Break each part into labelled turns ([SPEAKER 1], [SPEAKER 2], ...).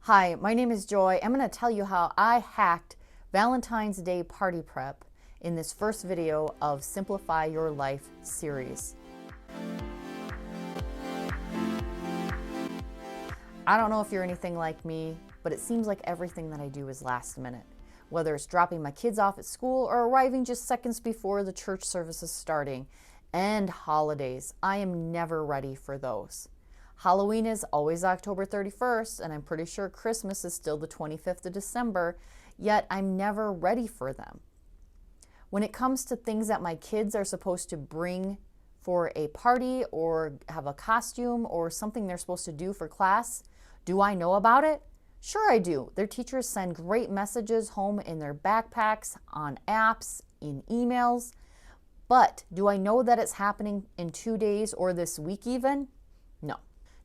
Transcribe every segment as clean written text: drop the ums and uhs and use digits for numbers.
[SPEAKER 1] Hi, my name is Joy. I'm going to tell you how I hacked Valentine's Day party prep in this first video of Simplify Your Life series. I don't know if you're anything like me, but it seems like everything that I do is last minute. Whether it's dropping my kids off at school or arriving just seconds before the church service is starting, and holidays, I am never ready for those. Halloween is always October 31st, and I'm pretty sure Christmas is still the 25th of December, yet I'm never ready for them. When it comes to things that my kids are supposed to bring for a party or have a costume or something they're supposed to do for class, do I know about it? Sure I do. Their teachers send great messages home in their backpacks, on apps, in emails. But do I know that it's happening in 2 days or this week even? No.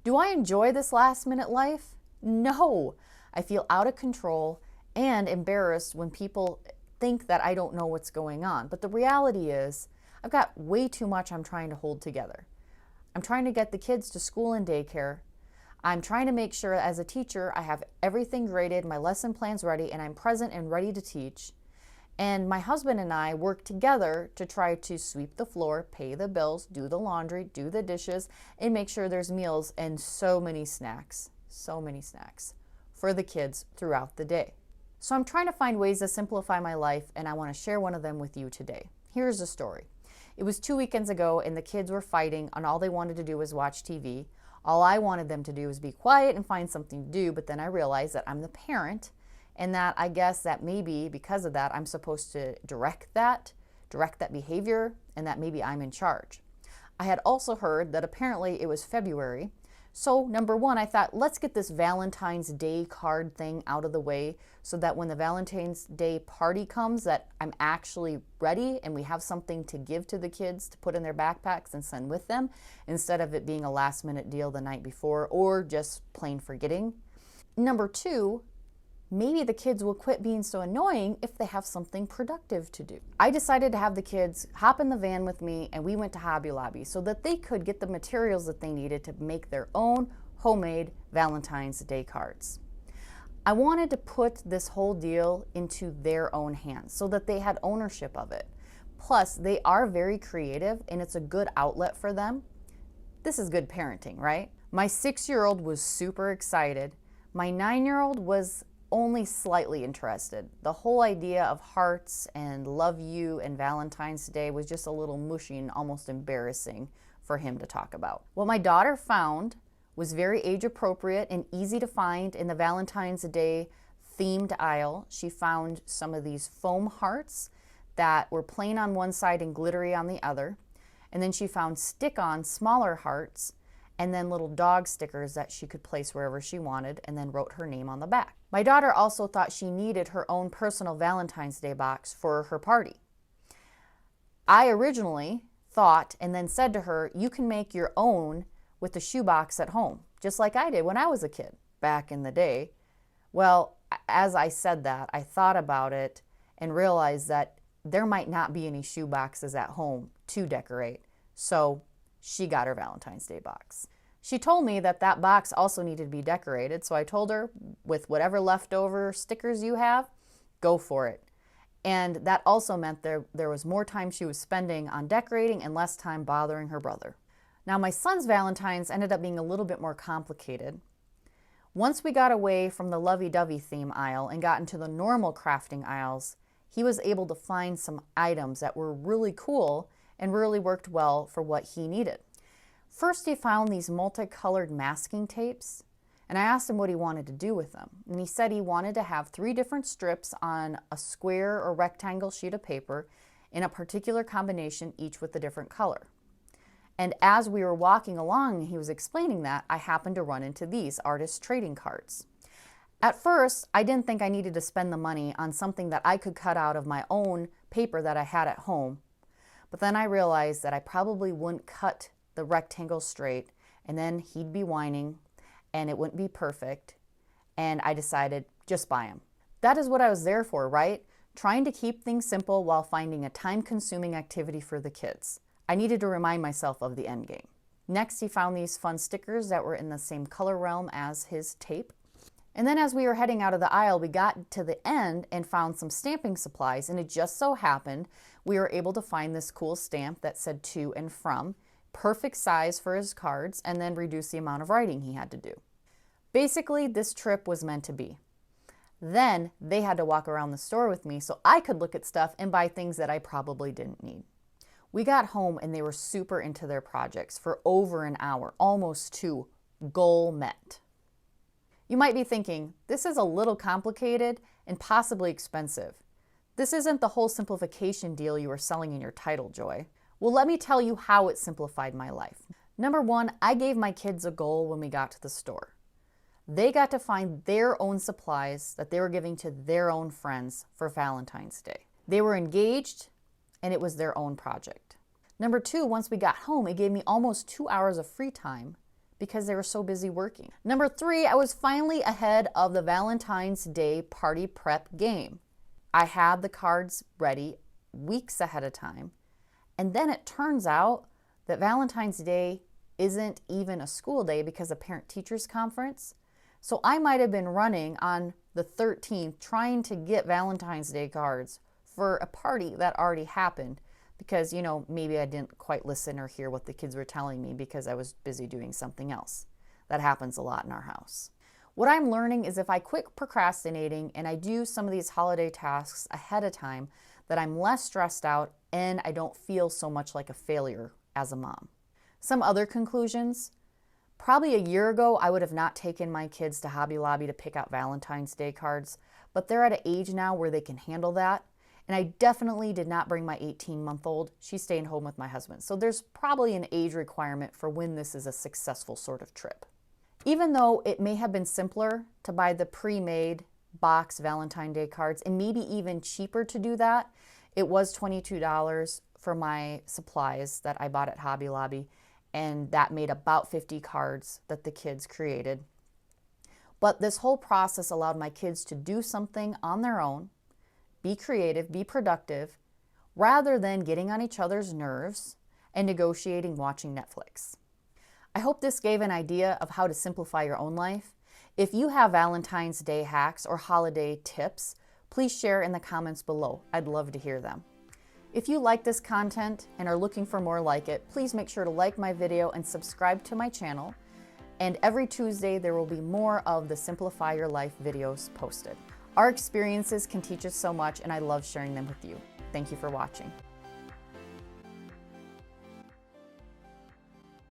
[SPEAKER 1] Do I enjoy this last minute life? No. I feel out of control and embarrassed when people think that I don't know what's going on. But the reality is, I've got way too much I'm trying to hold together. I'm trying to get the kids to school and daycare. I'm trying to make sure as a teacher I have everything graded, my lesson plans ready, and I'm present and ready to teach. And my husband and I work together to try to sweep the floor, pay the bills, do the laundry, do the dishes, and make sure there's meals and so many snacks for the kids throughout the day. So I'm trying to find ways to simplify my life, and I want to share one of them with you today. Here's the story. It was 2 weekends ago, and the kids were fighting, and all they wanted to do was watch TV. All I wanted them to do was be quiet and find something to do, but then I realized that I'm the parent, and that I guess that maybe because of that I'm supposed to direct that behavior, and that maybe I'm in charge. I had also heard that apparently it was February. So number one, I thought, let's get this Valentine's Day card thing out of the way so that when the Valentine's Day party comes that I'm actually ready and we have something to give to the kids to put in their backpacks and send with them, instead of it being a last minute deal the night before or just plain forgetting. Number two, maybe the kids will quit being so annoying if they have something productive to do. I decided to have the kids hop in the van with me, and we went to Hobby Lobby so that they could get the materials that they needed to make their own homemade Valentine's Day cards. I wanted to put this whole deal into their own hands so that they had ownership of it. Plus, they are very creative and it's a good outlet for them. This is good parenting, right? My 6-year-old was super excited. My 9-year-old was only slightly interested. The whole idea of hearts and love you and Valentine's Day was just a little mushy and almost embarrassing for him to talk about. What my daughter found was very age appropriate and easy to find in the Valentine's Day themed aisle. She found some of these foam hearts that were plain on one side and glittery on the other. And then she found stick-on smaller hearts and then little dog stickers that she could place wherever she wanted, and then wrote her name on the back. My daughter also thought she needed her own personal Valentine's Day box for her party. I originally thought and then said to her, you can make your own with the shoebox at home, just like I did when I was a kid back in the day. Well, as I said that, I thought about it and realized that there might not be any shoe boxes at home to decorate. So she got her Valentine's Day box. She told me that that box also needed to be decorated, so I told her, with whatever leftover stickers you have, go for it. And that also meant there was more time she was spending on decorating and less time bothering her brother. Now, my son's Valentine's ended up being a little bit more complicated. Once we got away from the lovey-dovey theme aisle and got into the normal crafting aisles, he was able to find some items that were really cool and really worked well for what he needed. First, he found these multicolored masking tapes, and I asked him what he wanted to do with them. And he said he wanted to have 3 different strips on a square or rectangle sheet of paper in a particular combination, each with a different color. And as we were walking along and he was explaining that, I happened to run into these artist trading cards. At first, I didn't think I needed to spend the money on something that I could cut out of my own paper that I had at home. But then I realized that I probably wouldn't cut the rectangle straight, and then he'd be whining and it wouldn't be perfect, and I decided, just buy them. That is what I was there for, right? Trying to keep things simple while finding a time-consuming activity for the kids. I needed to remind myself of the end game. Next, he found these fun stickers that were in the same color realm as his tape, And then as we were heading out of the aisle, we got to the end and found some stamping supplies, and it just so happened we were able to find this cool stamp that said to and from, perfect size for his cards, and then reduce the amount of writing he had to do. Basically, this trip was meant to be. Then they had to walk around the store with me so I could look at stuff and buy things that I probably didn't need. We got home and they were super into their projects for over an hour, almost 2. Goal met. You might be thinking, this is a little complicated and possibly expensive. This isn't the whole simplification deal you were selling in your title, Joy. Well, let me tell you how it simplified my life. Number 1, I gave my kids a goal when we got to the store. They got to find their own supplies that they were giving to their own friends for Valentine's Day. They were engaged and it was their own project. Number 2, once we got home, it gave me almost 2 hours of free time because they were so busy working. Number 3, I was finally ahead of the Valentine's Day party prep game. I had the cards ready weeks ahead of time. And then it turns out that Valentine's Day isn't even a school day because of parent-teachers conference. So I might have been running on the 13th trying to get Valentine's Day cards for a party that already happened because, maybe I didn't quite listen or hear what the kids were telling me because I was busy doing something else. That happens a lot in our house. What I'm learning is if I quit procrastinating and I do some of these holiday tasks ahead of time, that I'm less stressed out and I don't feel so much like a failure as a mom. Some other conclusions. Probably a year ago, I would have not taken my kids to Hobby Lobby to pick out Valentine's Day cards, but they're at an age now where they can handle that. And I definitely did not bring my 18-month-old. She's staying home with my husband. So there's probably an age requirement for when this is a successful sort of trip. Even though it may have been simpler to buy the pre-made box Valentine's Day cards and maybe even cheaper to do that, it was $22 for my supplies that I bought at Hobby Lobby. And that made about 50 cards that the kids created. But this whole process allowed my kids to do something on their own, be creative, be productive, rather than getting on each other's nerves and negotiating watching Netflix. I hope this gave an idea of how to simplify your own life. If you have Valentine's Day hacks or holiday tips, please share in the comments below. I'd love to hear them. If you like this content and are looking for more like it, please make sure to like my video and subscribe to my channel. And every Tuesday, there will be more of the Simplify Your Life videos posted. Our experiences can teach us so much, and I love sharing them with you. Thank you for watching.